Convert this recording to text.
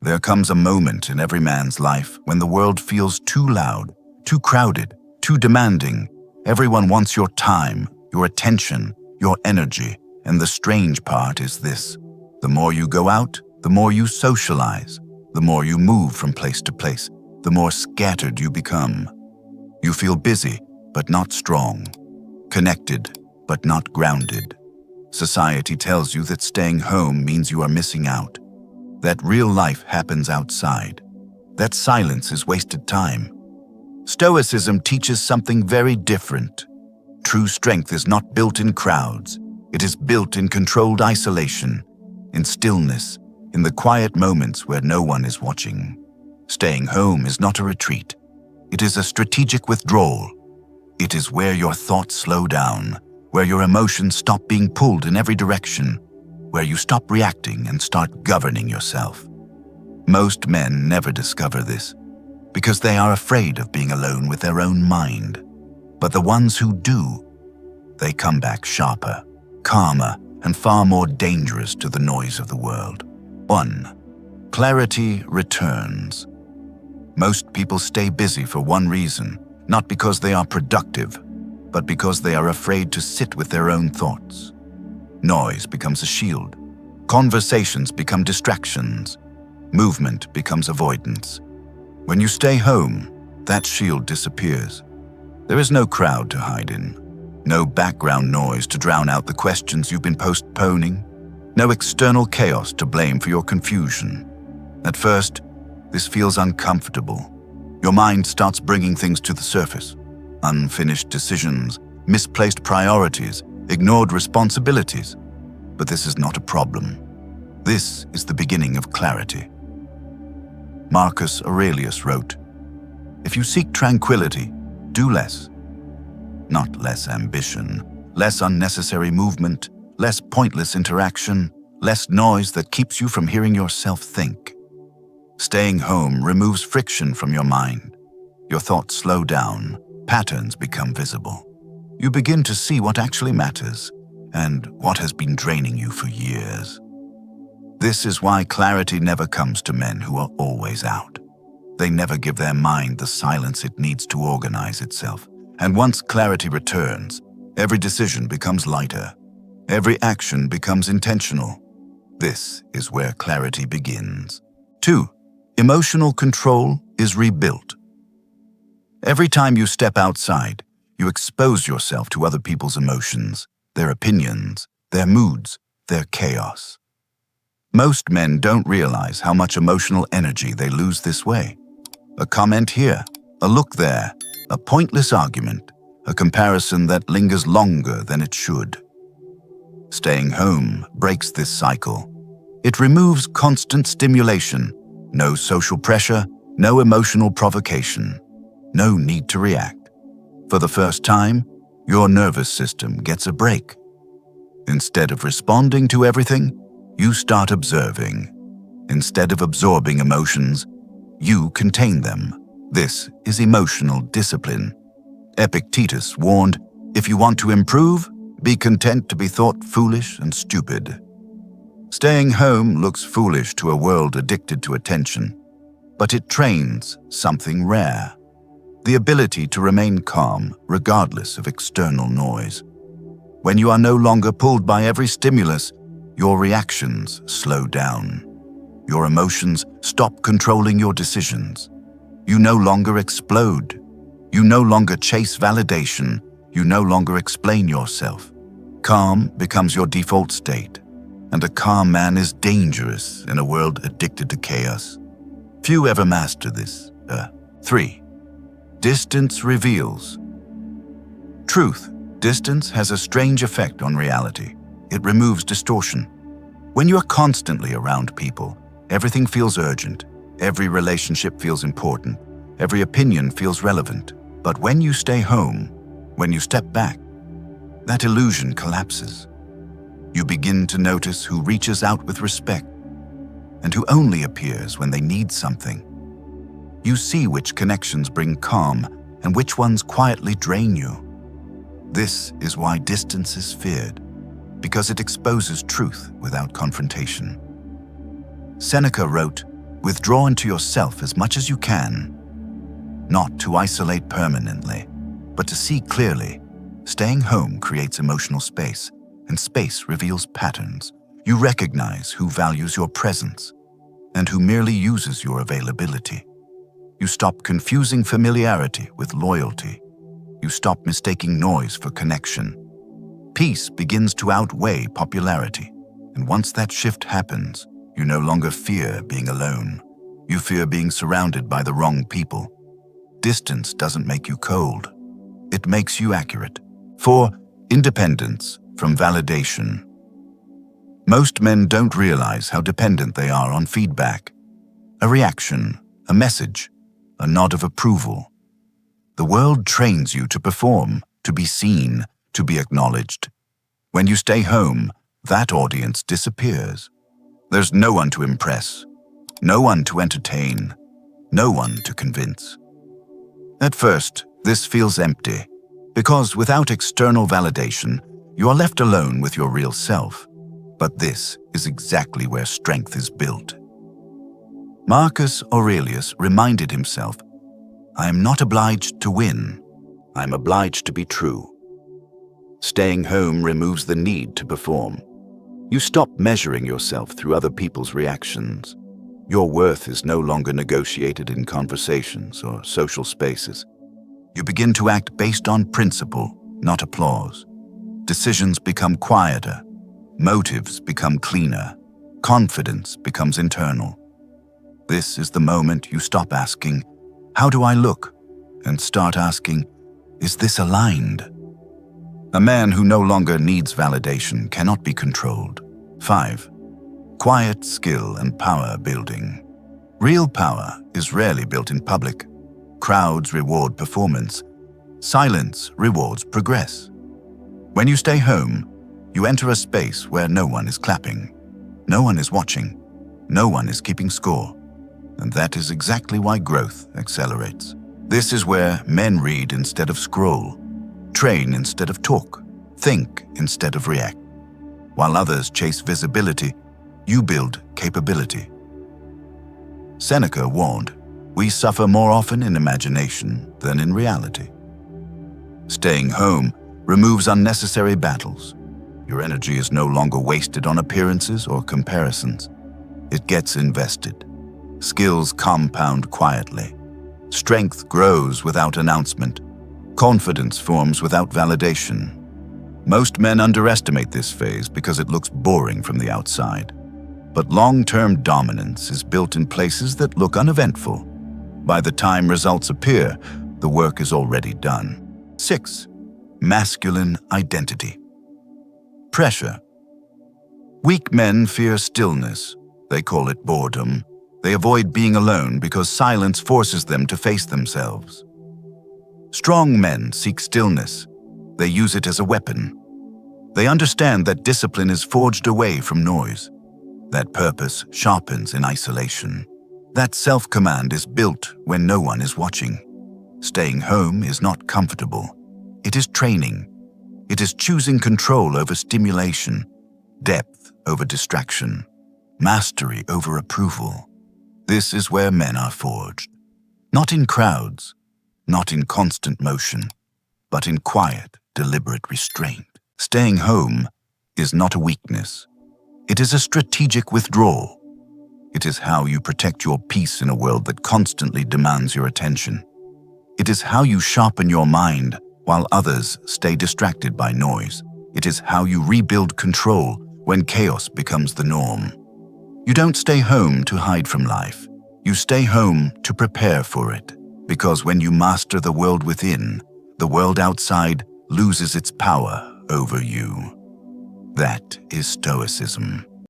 There comes a moment in every man's life when the world feels too loud, too crowded, too demanding. Everyone wants your time, your attention, your energy, and the strange part is this. The more you go out, the more you socialize, the more you move from place to place, the more scattered you become. You feel busy, but not strong, connected, but not grounded. Society tells you that staying home means you are missing out, that real life happens outside, that silence is wasted time. Stoicism teaches something very different. True strength is not built in crowds. It is built in controlled isolation, in stillness, in the quiet moments where no one is watching. Staying home is not a retreat. It is a strategic withdrawal. It is where your thoughts slow down, where your emotions stop being pulled in every direction, where you stop reacting and start governing yourself. Most men never discover this, because they are afraid of being alone with their own mind. But the ones who do, they come back sharper, calmer, and far more dangerous to the noise of the world. 1. Clarity returns. Most people stay busy for one reason, not because they are productive, but because they are afraid to sit with their own thoughts. Noise becomes a shield. Conversations become distractions. Movement becomes avoidance. When you stay home, that shield disappears. There is no crowd to hide in, no background noise to drown out the questions you've been postponing, no external chaos to blame for your confusion. At first, this feels uncomfortable. Your mind starts bringing things to the surface. Unfinished decisions, misplaced priorities, ignored responsibilities. But this is not a problem. This is the beginning of clarity. Marcus Aurelius wrote, "If you seek tranquility, do less." Not less ambition, less unnecessary movement, less pointless interaction, less noise that keeps you from hearing yourself think. Staying home removes friction from your mind. Your thoughts slow down, patterns become visible. You begin to see what actually matters and what has been draining you for years. This is why clarity never comes to men who are always out. They never give their mind the silence it needs to organize itself. And once clarity returns, every decision becomes lighter. Every action becomes intentional. This is where clarity begins. 2. Emotional control is rebuilt. Every time you step outside, you expose yourself to other people's emotions, their opinions, their moods, their chaos. Most men don't realize how much emotional energy they lose this way. A comment here, a look there, a pointless argument, a comparison that lingers longer than it should. Staying home breaks this cycle. It removes constant stimulation, no social pressure, no emotional provocation, no need to react. For the first time, your nervous system gets a break. Instead of responding to everything, you start observing. Instead of absorbing emotions, you contain them. This is emotional discipline. Epictetus warned, "If you want to improve, be content to be thought foolish and stupid." Staying home looks foolish to a world addicted to attention, but it trains something rare: the ability to remain calm regardless of external noise. When you are no longer pulled by every stimulus, your reactions slow down. Your emotions stop controlling your decisions. You no longer explode. You no longer chase validation. You no longer explain yourself. Calm becomes your default state, and a calm man is dangerous in a world addicted to chaos. Few ever master this. 3. Distance reveals. Truth. Distance has a strange effect on reality. It removes distortion. When you are constantly around people, everything feels urgent. Every relationship feels important. Every opinion feels relevant. But when you stay home, when you step back, that illusion collapses. You begin to notice who reaches out with respect and who only appears when they need something. You see which connections bring calm and which ones quietly drain you. This is why distance is feared, because it exposes truth without confrontation. Seneca wrote, Withdraw into yourself as much as you can. Not to isolate permanently, but to see clearly. Staying home creates emotional space, and space reveals patterns. You recognize who values your presence and who merely uses your availability. You stop confusing familiarity with loyalty. You stop mistaking noise for connection. Peace begins to outweigh popularity, and once that shift happens, you no longer fear being alone. You fear being surrounded by the wrong people. Distance doesn't make you cold. It makes you accurate. 4. Independence from validation. Most men don't realize how dependent they are on feedback. A reaction, a message, a nod of approval. The world trains you to perform, to be seen, to be acknowledged. When you stay home, that audience disappears. There's no one to impress, no one to entertain, no one to convince. At first, this feels empty, because without external validation, you are left alone with your real self. But this is exactly where strength is built. Marcus Aurelius reminded himself, "I am not obliged to win. I am obliged to be true." Staying home removes the need to perform. You stop measuring yourself through other people's reactions. Your worth is no longer negotiated in conversations or social spaces. You begin to act based on principle, not applause. Decisions become quieter. Motives become cleaner. Confidence becomes internal. This is the moment you stop asking, "How do I look?" and start asking, "Is this aligned?" A man who no longer needs validation cannot be controlled. 5. Quiet skill and power building. Real power is rarely built in public. Crowds reward performance. Silence rewards progress. When you stay home, you enter a space where no one is clapping, no one is watching, no one is keeping score. And that is exactly why growth accelerates. This is where men read instead of scroll, train instead of talk, think instead of react. While others chase visibility, you build capability. Seneca warned, "We suffer more often in imagination than in reality." Staying home removes unnecessary battles. Your energy is no longer wasted on appearances or comparisons. It gets invested. Skills compound quietly. Strength grows without announcement. Confidence forms without validation. Most men underestimate this phase because it looks boring from the outside. But long-term dominance is built in places that look uneventful. By the time results appear, the work is already done. 6. Masculine identity. Pressure. Weak men fear stillness. They call it boredom. They avoid being alone because silence forces them to face themselves. Strong men seek stillness. They use it as a weapon. They understand that discipline is forged away from noise, that purpose sharpens in isolation, that self-command is built when no one is watching. Staying home is not comfortable. It is training. It is choosing control over stimulation, depth over distraction, mastery over approval. This is where men are forged. Not in crowds, not in constant motion, but in quiet, deliberate restraint. Staying home is not a weakness. It is a strategic withdrawal. It is how you protect your peace in a world that constantly demands your attention. It is how you sharpen your mind while others stay distracted by noise. It is how you rebuild control when chaos becomes the norm. You don't stay home to hide from life. You stay home to prepare for it. Because when you master the world within, the world outside loses its power over you. That is Stoicism.